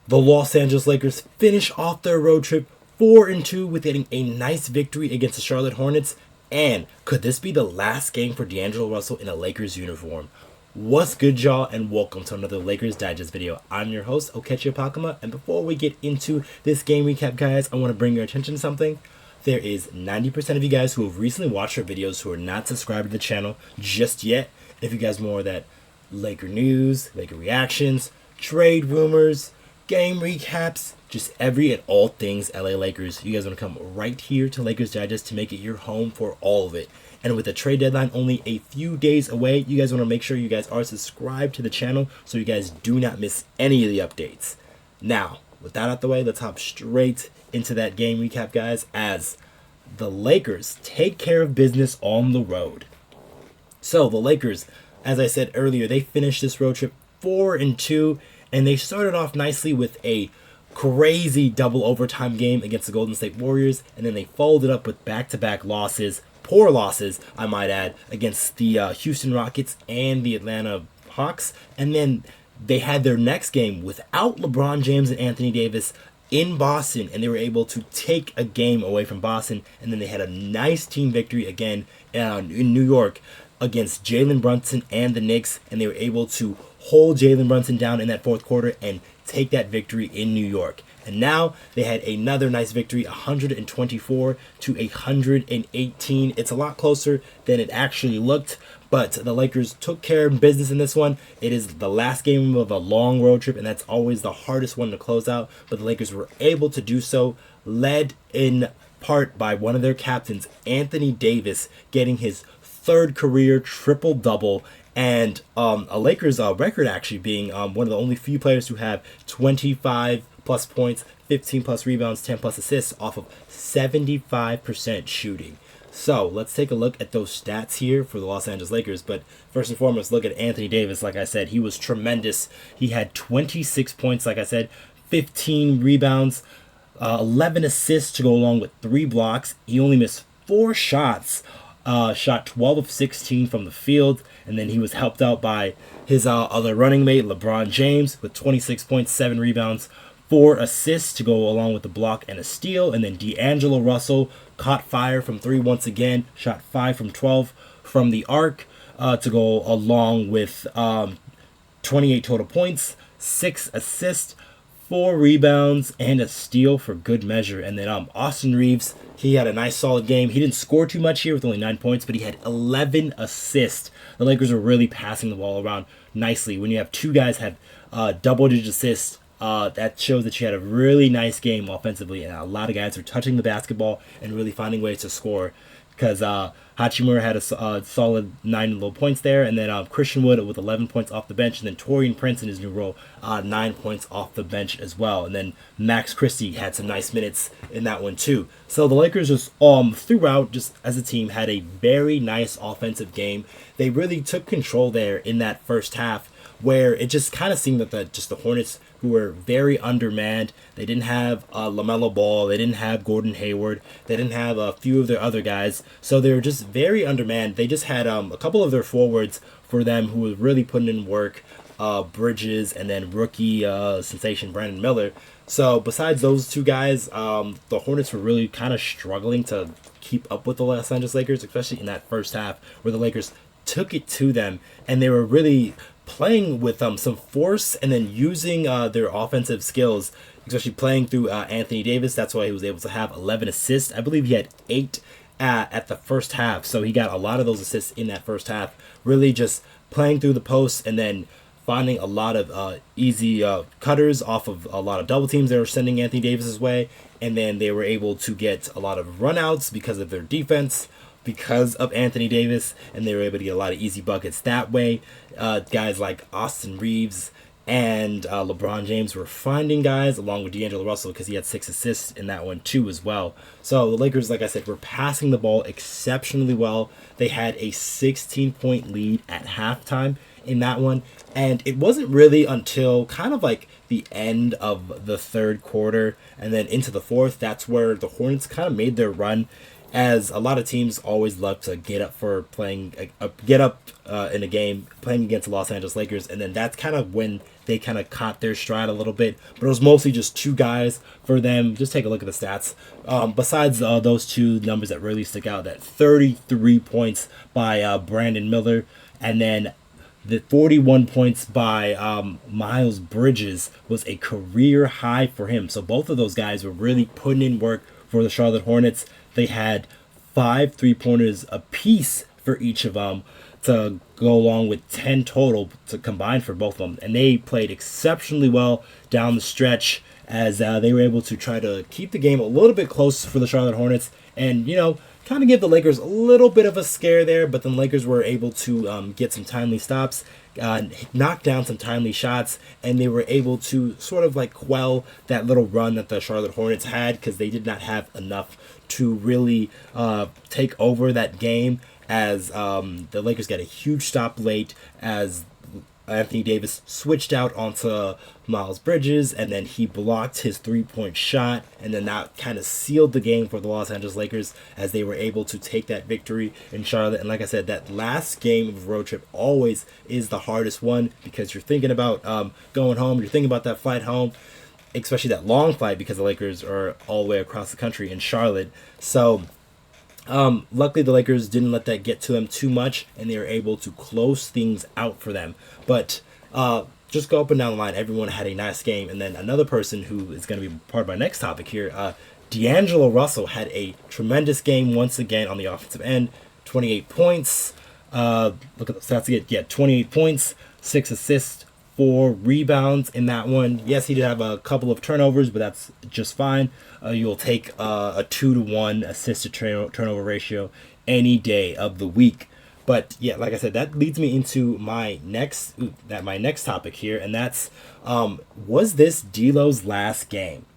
The Los Angeles Lakers finish off their road trip 4-2 with getting a nice victory against the Charlotte Hornets. And could this be the last game for D'Angelo Russell in a Lakers uniform? What's good, y'all, and welcome to another Lakers Digest video. I'm your host, Okechi Apakama, and before we get into this game recap, guys, I want to bring your attention to something. There is 90% of you guys who have recently watched our videos who are not subscribed to the channel just yet. If you guys more of that Laker news, Laker reactions, trade rumors, game recaps, just every and all things LA Lakers, you guys want to come right here to Lakers Digest to make it your home for all of it. And with the trade deadline only a few days away, you guys want to make sure you guys are subscribed to the channel so you guys do not miss any of the updates. Now, with that out the way, let's hop straight into that game recap, guys, as the Lakers take care of business on the road. So the Lakers, as I said earlier, they finished this road trip 4-2, and they started off nicely with a crazy double overtime game against the Golden State Warriors, and then they followed it up with back-to-back losses, poor losses, I might add, against the Houston Rockets and the Atlanta Hawks, and then they had their next game without LeBron James and Anthony Davis in Boston, and they were able to take a game away from Boston, and then they had a nice team victory again in New York against Jalen Brunson and the Knicks, and they were able to hold Jalen Brunson down in that fourth quarter and take that victory in New York. And now they had another nice victory, 124 to 118. It's a lot closer than it actually looked, but the Lakers took care of business in this one. It is the last game of a long road trip, and that's always the hardest one to close out, but the Lakers were able to do so, led in part by one of their captains, Anthony Davis, getting his third career triple-double, and a Lakers record actually being one of the only few players who have 25 plus points, 15 plus rebounds, 10 plus assists off of 75% shooting. So let's take a look at those stats here for the Los Angeles Lakers. But first and foremost, look at Anthony Davis. Like I said, he was tremendous. He had 26 points, like I said, 15 rebounds, 11 assists to go along with 3 blocks. He only missed 4 shots. Shot 12 of 16 from the field, and then he was helped out by his other running mate, LeBron James, with 26.7 rebounds, 4 assists to go along with the block and a steal, and then D'Angelo Russell caught fire from 3 once again, shot 5 from 12 from the arc to go along with 28 total points, 6 assists, 4 rebounds, and a steal for good measure. And then Austin Reaves, he had a nice solid game. He didn't score too much here with only 9 points, but he had 11 assists. The Lakers were really passing the ball around nicely. When you have 2 guys have double-digit assists, that shows that you had a really nice game offensively, and a lot of guys are touching the basketball and really finding ways to score. Because Hachimura had a solid 9 little points there, and then Christian Wood with 11 points off the bench, and then Taurean Prince in his new role, 9 points off the bench as well. And then Max Christie had some nice minutes in that one too. So the Lakers just throughout, just as a team, had a very nice offensive game. They really took control there in that first half, where it just kind of seemed that the Hornets, who were very undermanned, they didn't have LaMelo Ball, they didn't have Gordon Hayward, they didn't have a few of their other guys, so they were just very undermanned. They just had a couple of their forwards for them who were really putting in work, Bridges, and then rookie sensation Brandon Miller. So besides those 2 guys, the Hornets were really kind of struggling to keep up with the Los Angeles Lakers, especially in that first half, where the Lakers took it to them, and they were really playing with some force and then using their offensive skills, especially playing through Anthony Davis. That's why he was able to have 11 assists. I believe he had 8 at the first half, so he got a lot of those assists in that first half, really just playing through the posts and then finding a lot of easy cutters off of a lot of double teams that were sending Anthony Davis's way, and then they were able to get a lot of runouts because of their defense, because of Anthony Davis, and they were able to get a lot of easy buckets that way. Guys like Austin Reaves and LeBron James were finding guys, along with D'Angelo Russell, because he had 6 assists in that one too as well. So the Lakers, like I said, were passing the ball exceptionally well. They had a 16-point lead at halftime in that one, and it wasn't really until kind of like the end of the third quarter and then into the fourth, that's where the Hornets kind of made their run. as a lot of teams always love to get up for playing, get up in a game playing against the Los Angeles Lakers, and then that's kind of when they kind of caught their stride a little bit. But it was mostly just two guys for them. Just take a look at the stats. Besides those two numbers that really stick out, that 33 points by Brandon Miller, and then the 41 points by Miles Bridges was a career high for him. So both of those guys were really putting in work for the Charlotte Hornets. They had 5 3-pointers apiece for each of them to go along with 10 total to combine for both of them. And they played exceptionally well down the stretch as they were able to try to keep the game a little bit close for the Charlotte Hornets. And, kind of give the Lakers a little bit of a scare there, but then the Lakers were able to get some timely stops, knock down some timely shots, and they were able to sort of like quell that little run that the Charlotte Hornets had because they did not have enough to really take over that game as the Lakers got a huge stop late as Anthony Davis switched out onto Miles Bridges, and then he blocked his 3-point shot, and then that kind of sealed the game for the Los Angeles Lakers as they were able to take that victory in Charlotte. And like I said, that last game of a road trip always is the hardest one because you're thinking about going home, you're thinking about that flight home, especially that long flight because the Lakers are all the way across the country in Charlotte. So luckily the Lakers didn't let that get to them too much, and they were able to close things out for them. But just go up and down the line, everyone had a nice game. And then another person who is going to be part of my next topic here, D'Angelo Russell had a tremendous game once again on the offensive end. 28 points. Look at the stats again. Yeah, 28 points, 6 assists, 4 rebounds in that one. Yes, he did have a couple of turnovers, but that's just fine. You'll take a 2-to-1 assist to turnover ratio any day of the week. But yeah, like I said, that leads me into my next topic here, and that's was this D'Lo's last game?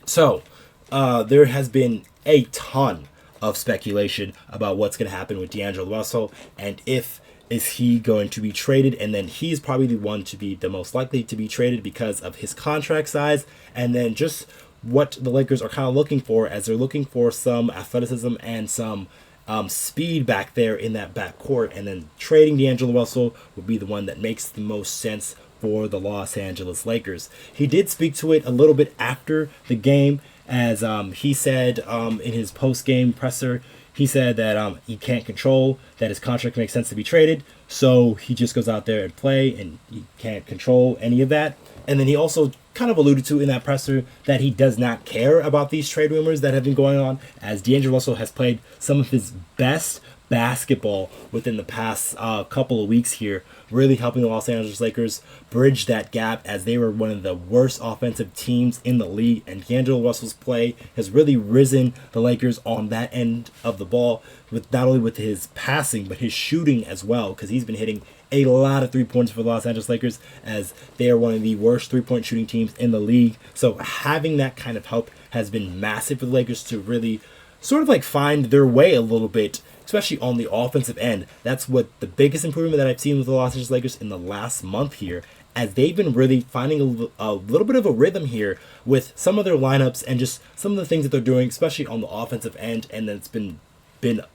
So there has been a ton of speculation about what's going to happen with D'Angelo Russell, and is he going to be traded. And then he's probably the one to be the most likely to be traded because of his contract size, and then just what the Lakers are kind of looking for, as they're looking for some athleticism and some speed back there in that backcourt. And then trading D'Angelo Russell would be the one that makes the most sense for the Los Angeles Lakers. He did speak to it a little bit after the game, as he said in his post-game presser. He said that he can't control that his contract makes sense to be traded, so he just goes out there and play, and he can't control any of that. And then he also kind of alluded to in that presser that he does not care about these trade rumors that have been going on, as D'Angelo Russell has played some of his best basketball within the past couple of weeks here, really helping the Los Angeles Lakers bridge that gap, as they were one of the worst offensive teams in the league. And D'Angelo Russell's play has really risen the Lakers on that end of the ball, with not only with his passing but his shooting as well, because he's been hitting a lot of 3-pointers for the Los Angeles Lakers, as they are one of the worst 3-point shooting teams in the league. So having that kind of help has been massive for the Lakers to really sort of like find their way a little bit, especially on the offensive end. That's what the biggest improvement that I've seen with the Los Angeles Lakers in the last month here, as they've been really finding a little bit of a rhythm here with some of their lineups and just some of the things that they're doing, especially on the offensive end. And then it's been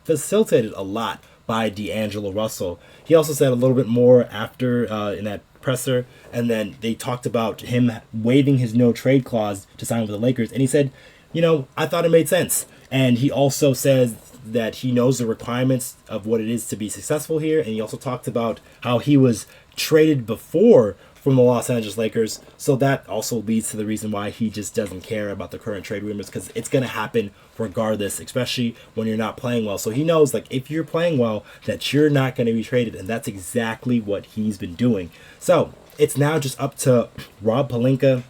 facilitated a lot by D'Angelo Russell. He also said a little bit more after in that presser, and then they talked about him waiving his no trade clause to sign with the Lakers, and he said, I thought it made sense. And he also says that he knows the requirements of what it is to be successful here, and he also talked about how he was traded before from the Los Angeles Lakers, so that also leads to the reason why he just doesn't care about the current trade rumors, because it's going to happen regardless, especially when you're not playing well. So he knows, like, if you're playing well, that you're not going to be traded, and that's exactly what he's been doing. So it's now just up to Rob Pelinka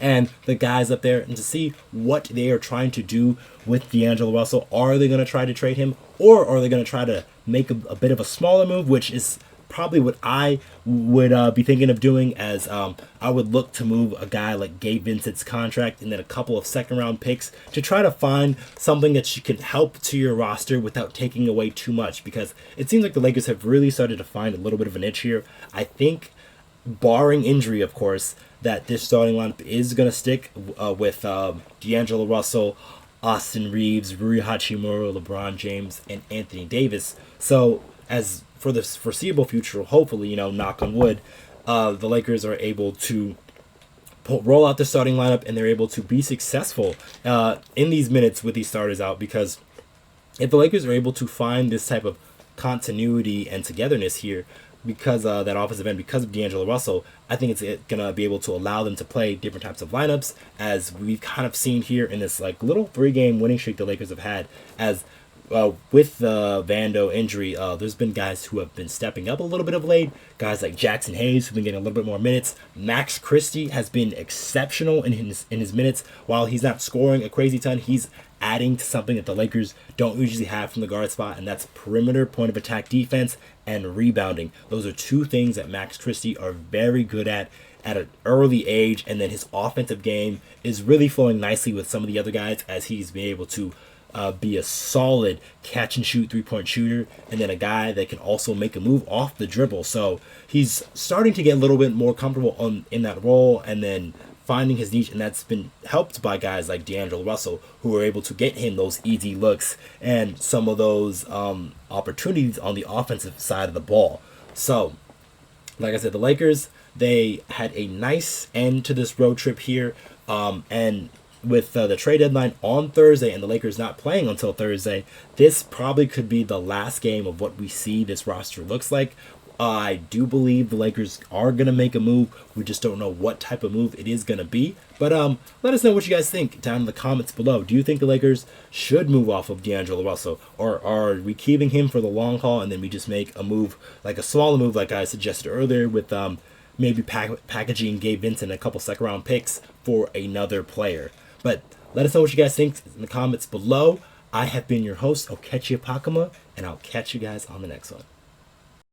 and the guys up there and to see what they are trying to do with D'Angelo Russell. Are they going to try to trade him, or are they going to try to make a bit of a smaller move, which is probably what I would be thinking of doing, as I would look to move a guy like Gabe Vincent's contract and then a couple of second-round picks to try to find something that you can help to your roster without taking away too much, because it seems like the Lakers have really started to find a little bit of an itch here. I think, barring injury, of course, that this starting lineup is going to stick with D'Angelo Russell, Austin Reaves, Rui Hachimura, LeBron James, and Anthony Davis. So as for the foreseeable future, hopefully, knock on wood, the Lakers are able to roll out the starting lineup and they're able to be successful in these minutes with these starters out, because if the Lakers are able to find this type of continuity and togetherness here, because that offensive end, because of D'Angelo Russell, I think it's gonna be able to allow them to play different types of lineups, as we've kind of seen here in this like little 3-game winning streak the Lakers have had. As with the Vando injury, there's been guys who have been stepping up a little bit of late. Guys like Jackson Hayes, who've been getting a little bit more minutes. Max Christie has been exceptional in his minutes. While he's not scoring a crazy ton, he's adding to something that the Lakers don't usually have from the guard spot, and that's perimeter point of attack defense and rebounding. Those are two things that Max Christie are very good at an early age, and then his offensive game is really flowing nicely with some of the other guys, as he's been able to be a solid catch and shoot 3-point shooter, and then a guy that can also make a move off the dribble. So he's starting to get a little bit more comfortable in that role, and then finding his niche, and that's been helped by guys like D'Angelo Russell, who are able to get him those easy looks and some of those opportunities on the offensive side of the ball. So, like I said, the Lakers, they had a nice end to this road trip here, and with the trade deadline on Thursday and the Lakers not playing until Thursday, this probably could be the last game of what we see this roster looks like. I do believe the Lakers are going to make a move. We just don't know what type of move it is going to be. But let us know what you guys think down in the comments below. Do you think the Lakers should move off of D'Angelo Russell? Or are we keeping him for the long haul and then we just make a move, like a smaller move like I suggested earlier, with maybe packaging Gabe Vincent a couple second-round picks for another player? But let us know what you guys think in the comments below. I have been your host, Okechi Apakama, and I'll catch you guys on the next one.